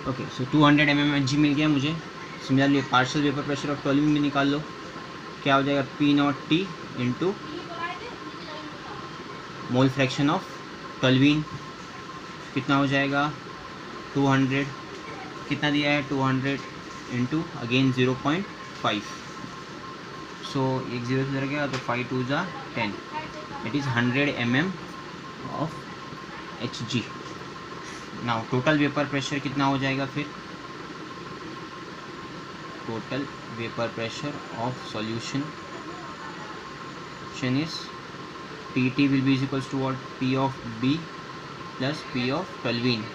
Okay, सो 200 mmHg मिल गया मुझे। Similarly partial vapour pressure of toluene भी निकाल लो, क्या हो जाएगा P0T into mole fraction of toluene, कितना हो जाएगा 200, कितना दिया है 200 इंटू अगेन 0.5, सो एक जीरो से गया तो 5 2 ज़ा 10, it is 100 mm of Hg। Now total vapour pressure कितना हो जाएगा फिर, total vapour pressure of solution is PT will be equals to what, P of B plus P of toluene,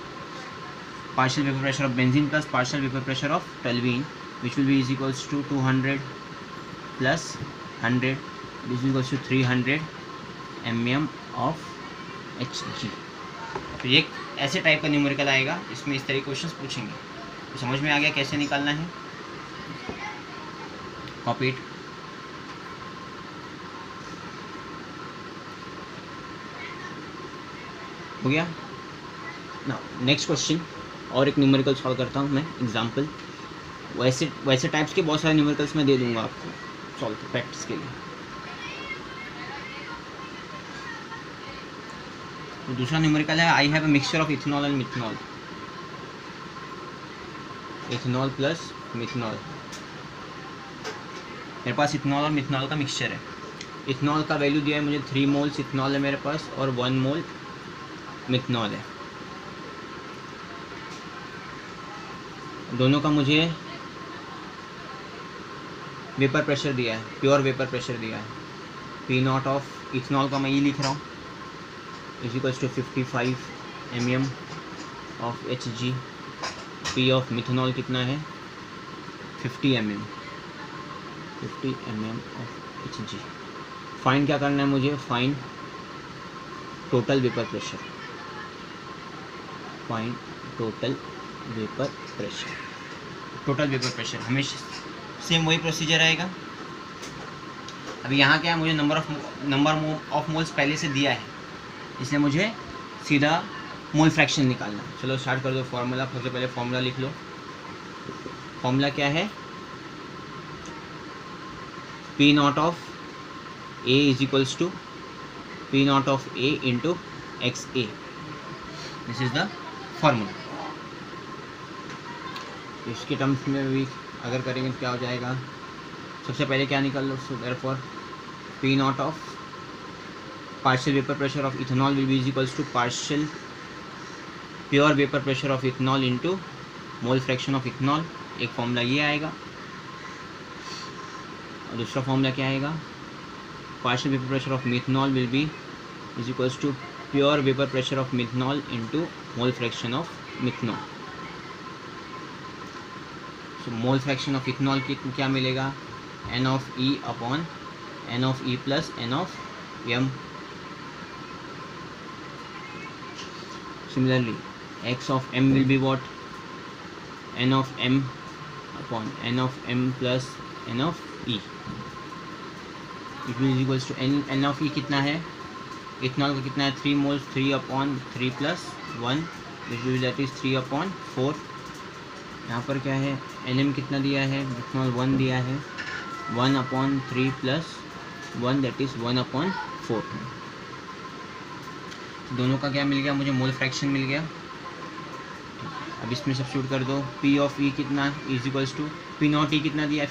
partial vapor pressure of benzene plus partial vapor pressure of toluene, which will be equals to 200 plus 100, this is equals to 300 mm of Hg। तो ये ऐसे type का numerical आएगा, इसमें इस तरह के questions पूछेंगे। तो समझ में आ गया कैसे निकालना है, कॉपी इट। हो गया ना। नेक्स्ट क्वेश्चन, और एक न्यूमेरिकल सॉल्व करता हूँ मैं, एग्जांपल। वैसे टाइप्स के बहुत सारे न्यूमेरिकल्स मैं दे दूंगा आपको सॉल्व प्रैक्टिस के लिए। तो दूसरा न्यूमेरिकल है, I have a mixture of ethanol and methanol, ethanol plus methanol. मेरे पास इथेनॉल और मिथेनॉल का मिक्सचर है। इथेनॉल का वैल्यू दिया है मुझे 3 मोल्स इथेनॉल है मेरे पास, और 1 मोल मिथेनॉल है। दोनों का मुझे वेपर प्रेशर दिया है, प्योर वेपर प्रेशर दिया है। P0 ऑफ इथेनॉल का मैं ये लिख रहा हूँ is equals to 55 mm of Hg। P of methanol कितना है 50 mm ऑफ Hg। फाइंड क्या करना है मुझे, find total vapour pressure, find total vapour pressure. Total vapour pressure हमेशा सेम वही प्रोसीजर आएगा। अभी यहाँ क्या है, मुझे नंबर ऑफ मोल्स पहले से दिया है, इसलिए मुझे सीधा मोल फ्रैक्शन निकालना है। चलो स्टार्ट कर दो फॉर्मूला। सबसे पहले फॉर्मूला लिख लो। फॉर्मूला क्या है, P0 of A is equals to P0 of A into XA, this is the formula. इसके टर्म्स में भी अगर करेंगे तो क्या हो जाएगा, सबसे पहले क्या निकाल लो, so therefore P0 of partial vapour pressure of ethanol will be is equals to partial pure vapour pressure of ethanol into mole fraction of ethanol. एक फॉर्मूला ये आएगा, और दूसरा फॉर्मूला क्या आएगा, partial vapour pressure of methanol will be is equals to pure vapour pressure of methanol into mole fraction of methanol. So mole fraction of ethanol की क्या मिलेगा, N of E upon N of E plus N of M। Similarly X of M will be what, N of M upon N of M plus N of E। It will equals to N of E कितना है, ethanol का कितना है 3 moles, 3 upon 3 plus 1, that is 3 upon 4। यहाँ पर क्या है, Nm कितना दिया है, इथेनॉल 1 दिया है, 1 upon 3 plus 1 that is 1 upon 4। दोनों का क्या मिल गया मुझे, मोल फ्रैक्शन मिल गया। अब इसमें सब्स्टिट्यूट कर दो, P ऑफ E कितना is equals to P0 E कितना दिया है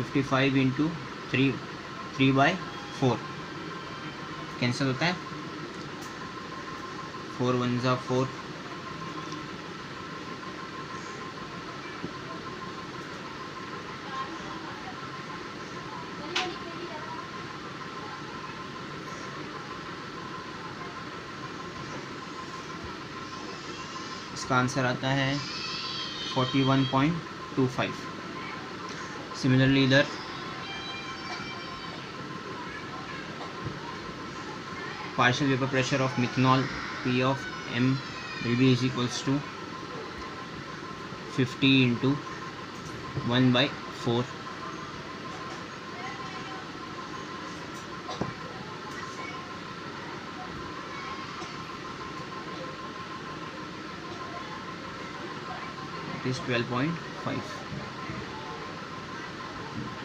55 इंटू 3/4 कैंसिल होता है, 4 1 ज़ा 4, इसका आंसर आता है 41.25। सिमिलरली इधर partial vapor pressure of methanol P of M will be is equals to 50 into 1/4। It is 12.5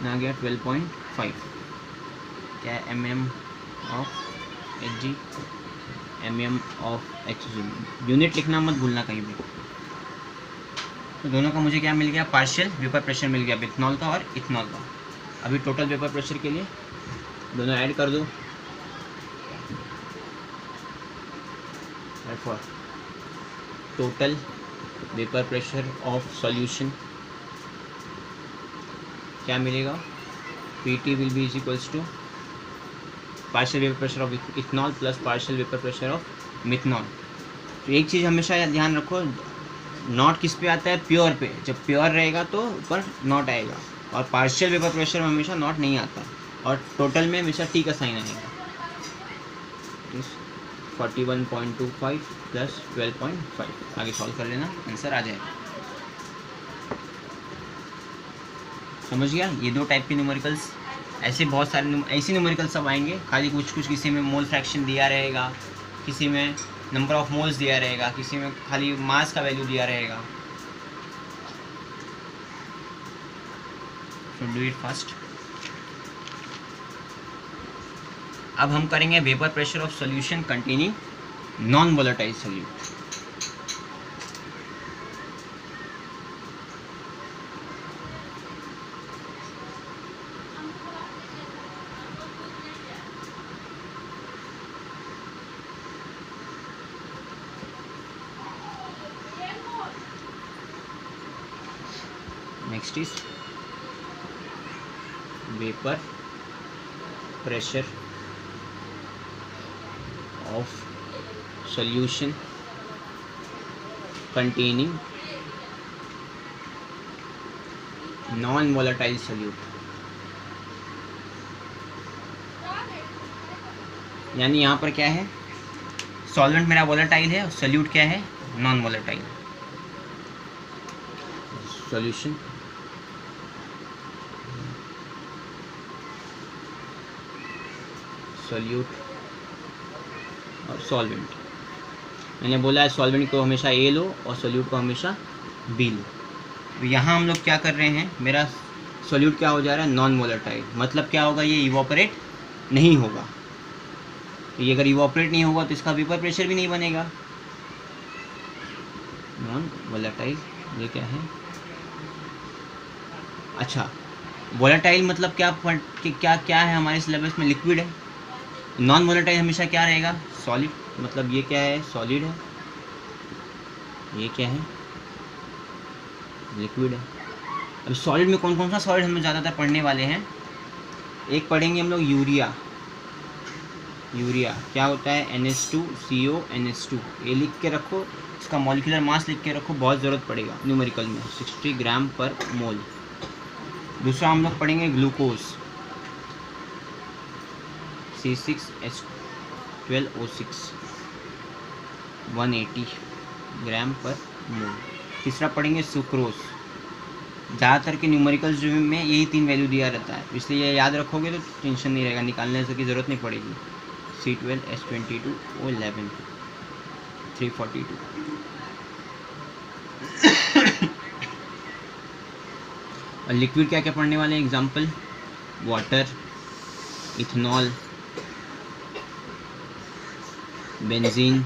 ना गया 12.5 क्या है mm of Hg mm of Hg। Unit लिखना मत भूलना कहीं भी। तो दोनों का मुझे क्या मिल गया, पार्शियल वेपर प्रेशर मिल गया इथनॉल का और इथनॉल का। अभी टोटल वेपर प्रेशर के लिए दोनों ऐड कर दो। For total vapour pressure of solution क्या मिलेगा, PT will be is equals to partial vapour pressure of ethanol plus partial vapour pressure of methanol. तो एक चीज़ हमेशा ध्यान रखो, नॉट किस पे आता है, प्योर पे। जब प्योर रहेगा तो ऊपर नॉट आएगा, और पार्शियल वेपर प्रेशर में हमेशा नॉट नहीं आता, और टोटल में हमेशा T का साइन आएगा। 41.25 प्लस 12.5 आगे सॉल्व कर लेना, आंसर आ जाएगा। समझ गया। ये दो टाइप के न्यूमेरिकल्स, ऐसे बहुत सारे ऐसे न्यूमेरिकल्स सब आएंगे, खाली कुछ कुछ किसी में मोल फ्रैक्शन दिया रहेगा, किसी में नंबर ऑफ मोल्स दिया रहेगा, किसी में खाली मास का वैल्यू दिया रहेगा। So do it fast. अब हम करेंगे vapour pressure of solution containing non volatile solute. Next is vapor pressure of solution containing non-volatile solute। यानी यहाँ पर क्या है, सॉल्वेंट मेरा वोलेटाइल है और सोल्यूट क्या है, नॉन वोलेटाइल। सॉल्यूशन सोल्यूट और सॉल्वेंट। मैंने बोला है सॉल्वेंट को हमेशा A लो और सोल्यूट को हमेशा B लो। तो यहाँ हम लोग क्या कर रहे हैं, मेरा सोल्यूट क्या हो जा रहा है, नॉन वोलेटाइल। मतलब क्या होगा, ये इवोपरेट नहीं होगा। तो ये अगर इवोपरेट नहीं होगा तो इसका वेपर प्रेशर भी नहीं बनेगा। नॉन वोलेटाइल ये क्या है, अच्छा वोलेटाइल मतलब क्या है, हमारे सिलेबस में लिक्विड है। नॉन वोलेटाइल हमेशा क्या रहेगा, सॉलिड। मतलब ये क्या है, सॉलिड है, ये क्या है, लिक्विड है। अब सॉलिड में कौन कौन सा सॉलिड हम ज़्यादातर पढ़ने वाले हैं, एक पढ़ेंगे हम लोग यूरिया। यूरिया क्या होता है, NH2CO NH2। ये लिख के रखो, इसका मॉलिक्यूलर मास लिख के रखो, बहुत ज़रूरत पड़ेगा न्यूमेरिकल में, 60 ग्राम पर मोल। दूसरा हम लोग पढ़ेंगे ग्लूकोज, C6H12O6 180 ग्राम पर मोल। तीसरा पढ़ेंगे सुक्रोज। ज़्यादातर के न्यूमेरिकल्स जो में यही 3 वैल्यू दिया रहता है, इसलिए ये याद रखोगे तो टेंशन नहीं रहेगा, निकालने की ज़रूरत नहीं पड़ेगी। C12H22O11 342। और लिक्विड क्या क्या पढ़ने वाले हैं, example water, ethanol, benzene,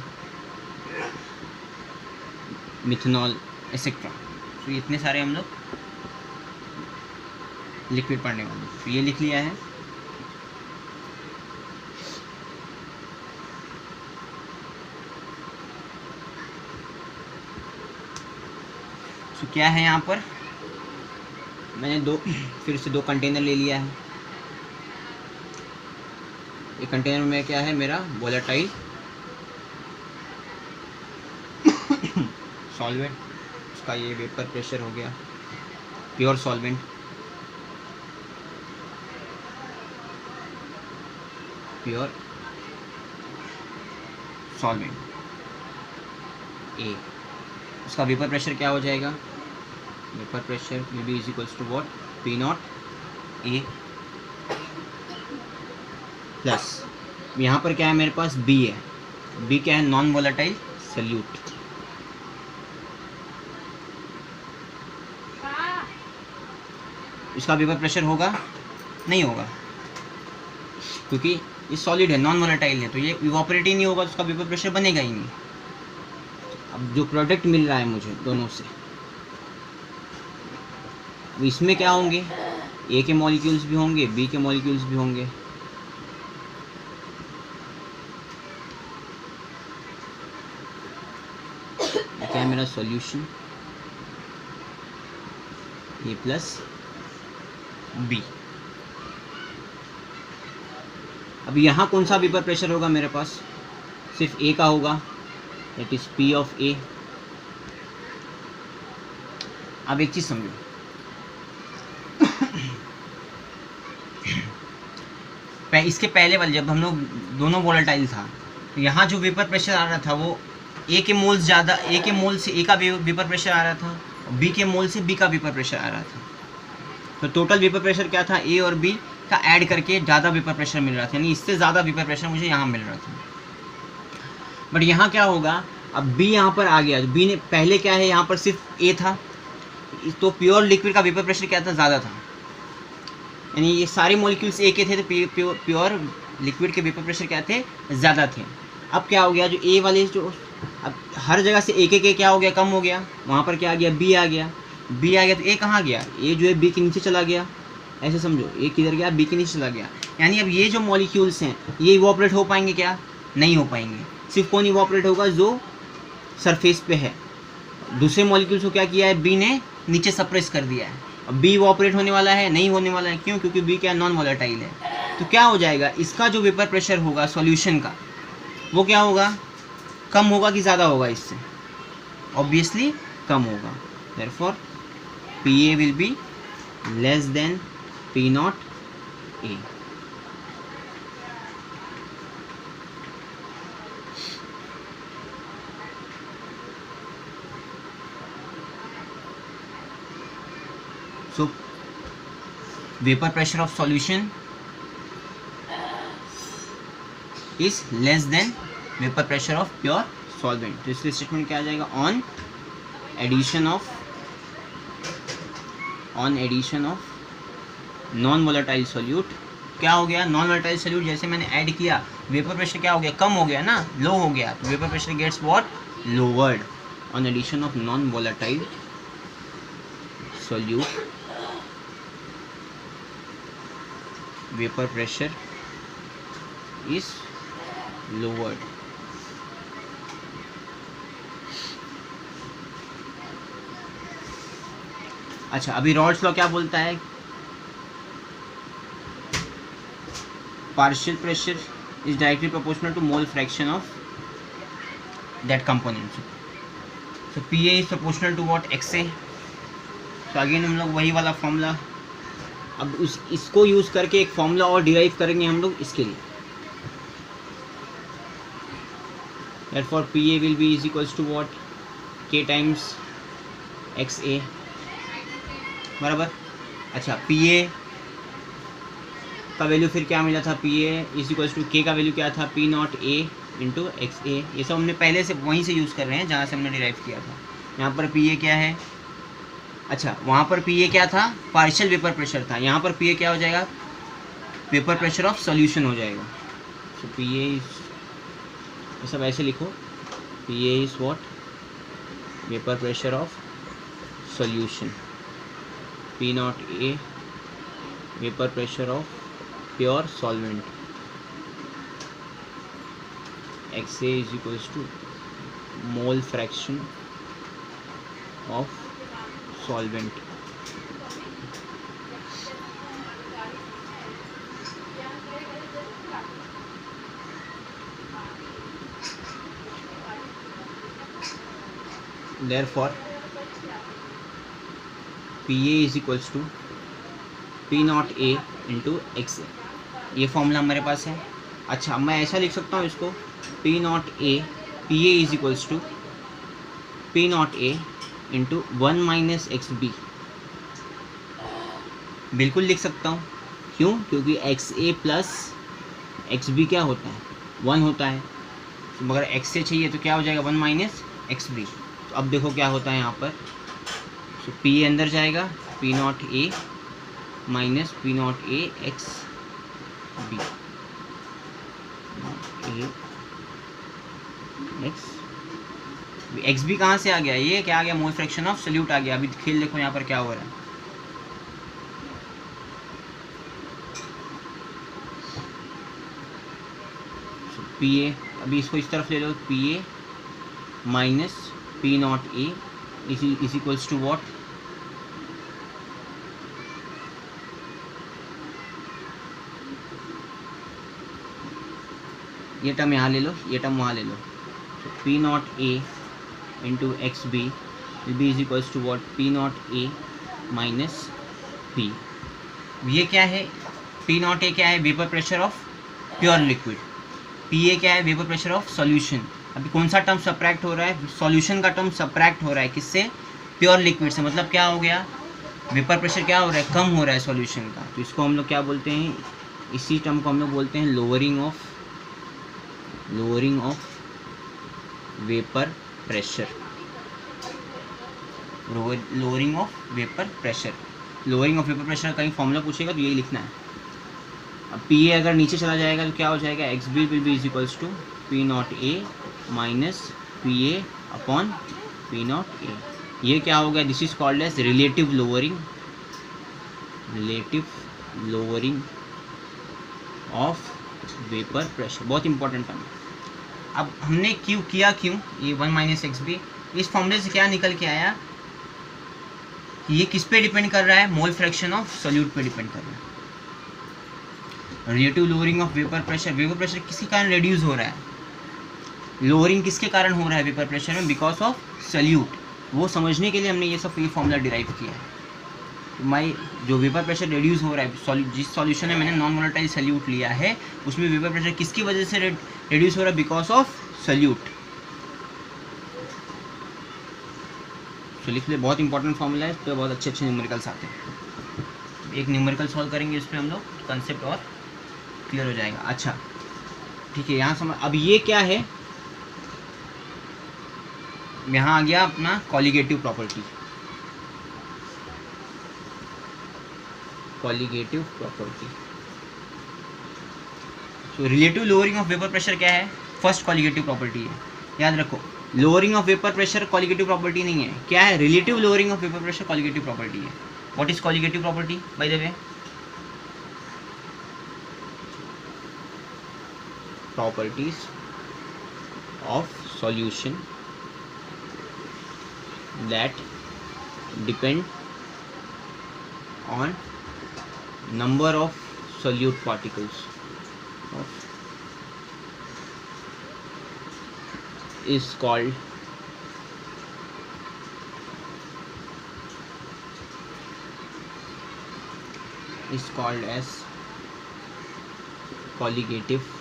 methanol etcetera. तो इतने सारे हम लोग लिक्विड पढ़ने वाले। तो ये लिख लिया है। तो क्या है यहाँ पर, मैंने फिर से दो कंटेनर ले लिया है। एक कंटेनर में क्या है, मेरा वोलेटाइल सॉल्वेंट, उसका ये वेपर प्रेशर हो गया, pure solvent, pure solvent A. उसका वेपर प्रेशर क्या हो जाएगा, vapour pressure will be is equals to what, P0 A plus यहाँ पर क्या है, मेरे पास B है। B क्या है, नॉन वोलेटाइल सॉल्यूट। इसका वेपर प्रेशर होगा? नहीं होगा, क्योंकि ये सॉलिड है, नॉन वोलेटाइल है, तो ये इवापोरेट ही नहीं होगा, तो उसका वेपर प्रेशर बनेगा ही नहीं। अब जो प्रोडक्ट मिल रहा है मुझे दोनों से, अब इसमें क्या होंगे, ए के मॉलिक्यूल्स भी होंगे, बी के मॉलिक्यूल्स भी होंगे। क्या है मेरा सॉल्यूशन, ए प्लस बी। अब यहाँ कौन सा वेपर प्रेशर होगा मेरे पास? सिर्फ ए का होगा, दैट इज पी ऑफ ए। अब एक चीज़ समझो, इसके पहले वाले जब हम लोग दोनों वोलेटाइल था, तो यहाँ जो वेपर प्रेशर आ रहा था वो ए के मोल्स ज़्यादा, ए के मोल से ए का वेपर प्रेशर आ रहा था, और बी के मोल से बी का वेपर प्रेशर आ रहा था। तो टोटल वेपर प्रेशर क्या था, ए और बी का ऐड करके ज़्यादा वेपर प्रेशर मिल रहा था, यानी इससे ज़्यादा वेपर प्रेशर मुझे यहाँ मिल रहा था। बट यहाँ क्या होगा, अब बी यहाँ पर आ गया, बी ने पहले क्या है, यहाँ पर सिर्फ ए था, तो प्योर लिक्विड का वेपर प्रेशर क्या था, ज़्यादा था, यानी ये सारे मॉलिक्यूल्स ए के थे, तो प्योर लिक्विड के वेपर प्रेशर क्या थे, ज़्यादा थे। अब क्या हो गया, जो ए वाले जो अब हर जगह से एक एक क्या हो गया, कम हो गया, वहाँ पर क्या आ गया, बी आ गया, बी आ गया, तो ए कहाँ गया, ए जो है बी के नीचे चला गया, ऐसे समझो, ए किधर गया, बी के नीचे चला गया। यानी अब ये जो मॉलिक्यूल्स हैं ये इवोपरेट हो पाएंगे क्या, नहीं हो पाएंगे। सिर्फ कौन इवोपरेट होगा, जो सरफेस पे है। दूसरे मॉलिक्यूल्स को क्या किया है, बी ने नीचे सप्रेस कर दिया है। अब बी इवोपरेट होने वाला है, नहीं होने वाला है, क्यों, क्योंकि बी क्या नॉन वोलेटाइल है। तो क्या हो जाएगा, इसका जो वेपर प्रेशर होगा सॉल्यूशन का, वो क्या होगा, कम होगा कि ज़्यादा होगा, इससे ऑब्वियसली कम होगा। Therefore P A will be less than P not A. So vapor pressure of solution is less than vapor pressure of pure solvent। तो इसलिए स्टेटमेंट क्या आ जाएगा, on addition of non volatile solute. क्या हो गया, non volatile solute जैसे मैंने ऐड किया, वेपर प्रेशर क्या हो गया, कम हो गया ना, लो हो गया, तो vapour pressure gets what, lowered on addition of non volatile solute. Vapour pressure is lowered. अच्छा, अभी रॉल्स लॉ क्या बोलता है, partial pressure is directly proportional to mole fraction of that component. So P A is proportional to what, X A. तो again हम लोग वही वाला फॉर्मूला, अब इसको यूज़ करके एक फॉर्मूला और डिराइव करेंगे हम लोग इसके लिए। therefore P A will be is equals to what, K times X A, बराबर। अच्छा, पी ए का वैल्यू फिर क्या मिला था, P A is equals to K का वैल्यू क्या था, P not A into X A. ये सब हमने पहले से वहीं से यूज़ कर रहे हैं जहाँ से हमने डिराइव किया था। यहाँ पर पी ए क्या है, अच्छा वहाँ पर पी ए क्या था, पार्शियल वेपर प्रेशर था, यहाँ पर पी ए क्या हो जाएगा, वेपर प्रेशर ऑफ सॉल्यूशन हो जाएगा। सो पी ए इज, ये सब ऐसे लिखो, P A is what, vapour pressure of solution, P not A vapour pressure of pure solvent, X A is equals to mole fraction of solvent। therefore PA is equals to P not A into X A. ये formula हमारे पास है। अच्छा, मैं ऐसा लिख सकता हूँ इसको, P not A, PA is equals to P not A into 1 minus X B, बिल्कुल लिख सकता हूँ। क्यों, क्योंकि X A plus X B क्या होता है, 1 होता है। तो मगर एक्स ए चाहिए तो क्या हो जाएगा, 1 माइनस एक्स बी। तो अब देखो क्या होता है यहाँ पर, तो पी ए अंदर जाएगा, P not A minus P not A X B, A X B कहाँ से आ गया? ये क्या आ गया? मोल फ्रैक्शन ऑफ सॉल्यूट आ गया। अभी खेल देखो यहाँ पर क्या हो रहा है। पी ए, अभी इसको इस तरफ ले लो, P A minus P not A is equals to what? ये टर्म यहाँ ले लो, ये टर्म वहाँ ले लो। तो P not A into X B will be is equals to what? P not A minus P. ये क्या है? पी नॉट ए क्या है? Vapour pressure of pure liquid. P A क्या है? Vapour pressure of solution. अभी कौन सा टर्म सब्ट्रैक्ट हो रहा है? सॉल्यूशन का टर्म सब्ट्रैक्ट हो रहा है किससे? प्योर लिक्विड से। मतलब क्या हो गया? वेपर प्रेशर क्या हो रहा है? कम हो रहा है सॉल्यूशन का। तो इसको हम लोग क्या बोलते हैं? इसी टर्म को हम लोग बोलते हैं lowering of vapour pressure. Lowering of vapour pressure. Lowering of vapour pressure कहीं फॉर्मूला पूछेगा तो यही लिखना है। अब पी ए अगर नीचे चला जाएगा तो क्या हो जाएगा? X B will be is equals to P not A minus P A upon P not A. ये क्या हो गया? This is called as relative lowering of vapour pressure. बहुत इंपॉर्टेंट टर्म है। अब हमने किया क्यों ये 1 माइनस एक्स बी? इस फॉर्मूले से क्या निकल के आया कि ये किस पे डिपेंड कर रहा है? मोल फ्रैक्शन ऑफ सॉल्यूट पे डिपेंड कर रहा है। Relative lowering of vapour pressure. Vapour pressure किसके कारण रिड्यूस हो रहा है? लोअरिंग किसके कारण हो रहा है वेपर प्रेशर में? Because of solute. वो समझने के लिए हमने ये फॉर्मूला डिराइव किया है। जो वेपर प्रेशर रिड्यूस हो रहा है, जिस सॉल्यूशन में मैंने नॉन वोलेटाइल सॉल्यूट लिया है उसमें वेपर प्रेशर किसकी वजह से रिड्यूस हो रहा है? Because of solute. तो लिख ले, बहुत इंपॉर्टेंट फॉर्मूला है। इस पर बहुत अच्छे न्यूमेरिकल्स आते हैं। एक न्यूमेरिकल सॉल्व करेंगे इस पर हम लोग, कंसेप्ट और क्लियर हो जाएगा। अच्छा ठीक है, यहाँ समझ। अब ये क्या है? यहाँ आ गया अपना colligative property. So relative lowering of vapour pressure क्या है? फर्स्ट कॉलिगेटिव प्रॉपर्टी है। याद रखो, lowering of vapour pressure colligative property नहीं है। क्या है? Relative lowering of vapour pressure colligative property है। What is colligative property by the way? properties of solution that depend on number of solute particles is called as colligative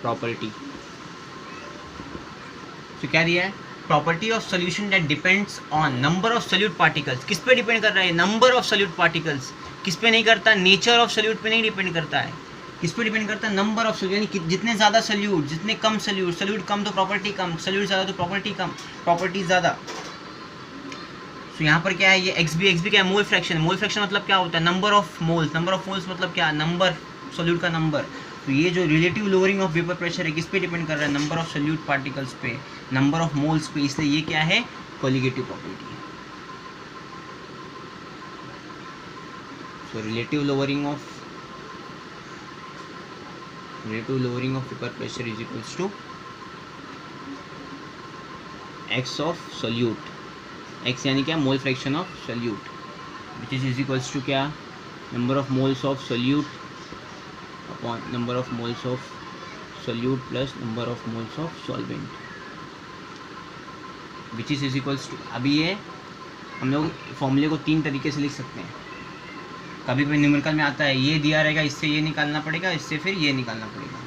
property. तो क्या दिया है? Property of solution that depends on number of solute particles. किस पे depend कर रहा है? Number of solute particles. किस पे नहीं करता? नेचर ऑफ सॉल्यूट पे नहीं डिपेंड करता है। किस पे डिपेंड करता है? Number of solute. यानी जितने ज़्यादा सॉल्यूट, जितने कम सॉल्यूट। सॉल्यूट कम तो प्रॉपर्टी कम, सॉल्यूट ज़्यादा तो प्रॉपर्टी कम, प्रॉपर्टी ज़्यादा। तो यहाँ पर क्या है? ये एक्स बी क्या है? Mole fraction. मोल फ्रैक्शन मतलब क्या होता है? Number of moles. Number of moles मतलब क्या? नंबर, सॉल्यूट का नंबर। तो ये जो relative lowering of vapour pressure है किस पे डिपेंड कर रहा है? नंबर ऑफ सॉल्यूट पार्टिकल्स पे, नंबर ऑफ मोल्स पे। इसलिए ये क्या है? कॉलिगेटिव प्रॉपर्टी है। So relative lowering of vapour pressure is equals to X of solute. X यानी क्या? Mole fraction of solute, which is equals to क्या? Number of moles of solute upon number of moles of solute plus number of moles of solvent, which is equals to। अभी ये हम लोग फॉर्मूले को 3 तरीके से लिख सकते हैं। कभी भी न्यूमेरिकल में आता है ये दिया रहेगा, इससे ये निकालना पड़ेगा, इससे फिर ये निकालना पड़ेगा।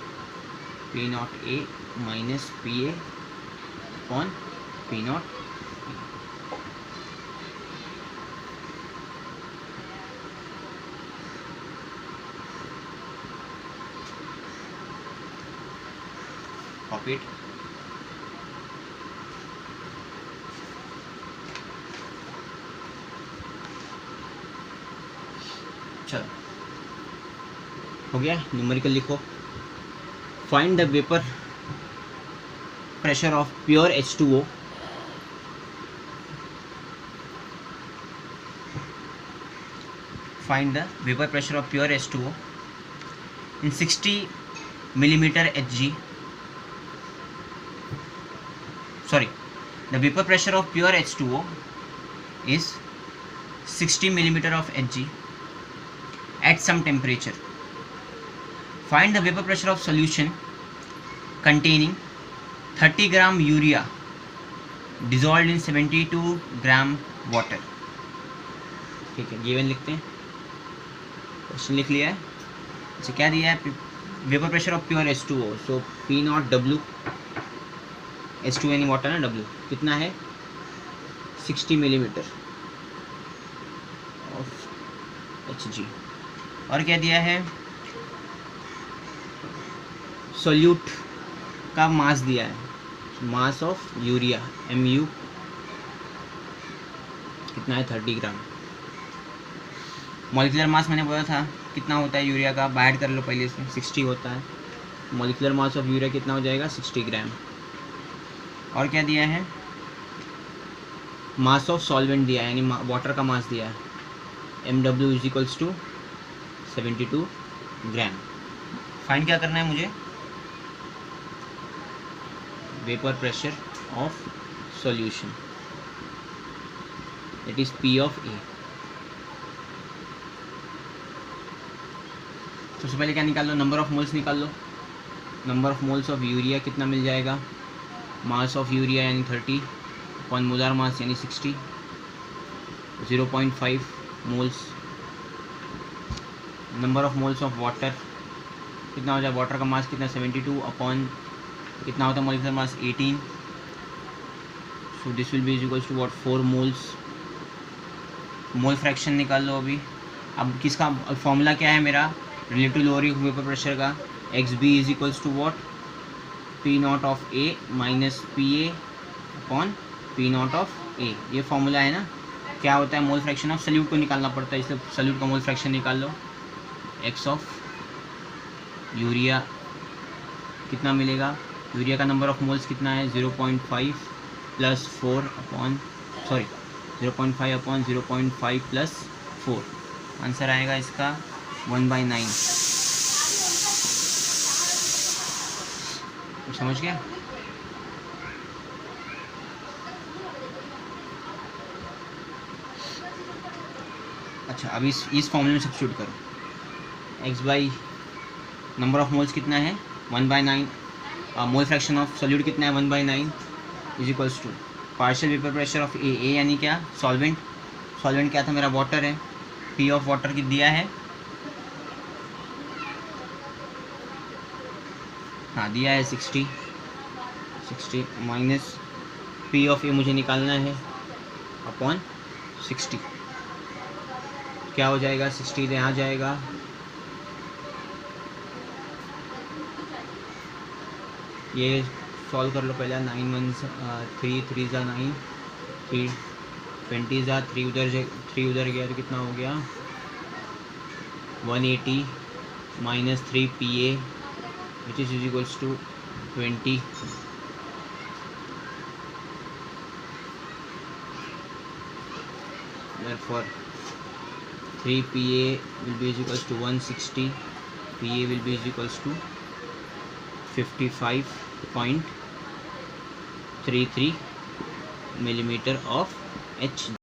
P not A minus P A upon P not. Copy it. चलो हो गया, न्यूमेरिकल लिखो। Find the vapour pressure of pure H2O find the vapor pressure of pure H2O in 60 millimeter Hg. Sorry, the vapor pressure of pure H2O is 60 millimeter of Hg at some temperature. Find the vapor pressure of solution containing 30 gram urea dissolved in 72 gram water. ठीक है, given लिखते हैं, question लिख लिया है। अच्छा, क्या दिया है? Vapour pressure of pure H2O, so P not W, H2O यानी वाटर ना, W कितना है? 60 मिलीमीटर ऑफ Hg। और क्या दिया है? सोल्यूट का मास दिया है, मास ऑफ यूरिया Mu कितना है? 30 ग्राम। मॉलिक्यूलर मास मैंने बोला था कितना होता है यूरिया का, बाहर कर लो पहले, इसमें 60 होता है। मॉलिक्यूलर मास ऑफ यूरिया कितना हो जाएगा? 60 ग्राम। और क्या दिया है? मास ऑफ सॉल्वेंट दिया है, यानी वाटर का मास दिया है, MW is equals to 72 gram. Find क्या करना है मुझे? Vapour pressure of solution, it is P of A। सबसे पहले क्या निकाल लो? नंबर ऑफ मोल्स निकाल लो। Number of moles of urea कितना मिल जाएगा? मास ऑफ यूरिया यानी 30 अपॉन मोलार मास यानी 60, 0.5 moles. Number of moles of water कितना हो जाए? वाटर का मास कितना? 72 अपॉन कितना होता है molecular mass? 18, so this will be is equals to what? 4 moles. Mole fraction निकाल लो अभी। अब किसका फॉर्मूला क्या है मेरा रिलेटिव लोअरिंग वेपर प्रेशर का? XB is equals to what? P not of A minus PA upon P not of A। ये फॉर्मूला है ना। क्या होता है? मोल फ्रैक्शन ऑफ सल्यूट को निकालना पड़ता है, इसलिए सल्यूट का मोल फ्रैक्शन निकाल लो। X ऑफ यूरिया कितना मिलेगा? यूरिया का नंबर ऑफ मोल्स कितना है? 0.5 plus 4 upon 0.5 upon 0.5 plus 4। Answer आएगा इसका 1/9। समझ गया? अच्छा, अब इस फॉर्मूले में सब्स्टिट्यूट करो। x by number of moles कितना है? 1/9। मोल फ्रैक्शन ऑफ सॉल्यूट कितना है? 1/9 is equals to partial vapour pressure of A। A यानी क्या? सॉल्वेंट। सॉल्वेंट क्या था मेरा? वाटर है। P ऑफ वाटर की दिया है, हाँ दिया है 60 माइनस P ऑफ A मुझे निकालना है अपॉन 60। क्या हो जाएगा? 60 यहाँ जाएगा, ये सॉल्व कर लो पहले। 9 1 3 3 ज़ा 9, 3 20 ज़ा 3 उधर गया तो कितना हो गया? 180 minus 3 PA which is equals to 20। therefore 3 PA will be equals to 160, PA will be equals to 55.33 millimeter of H।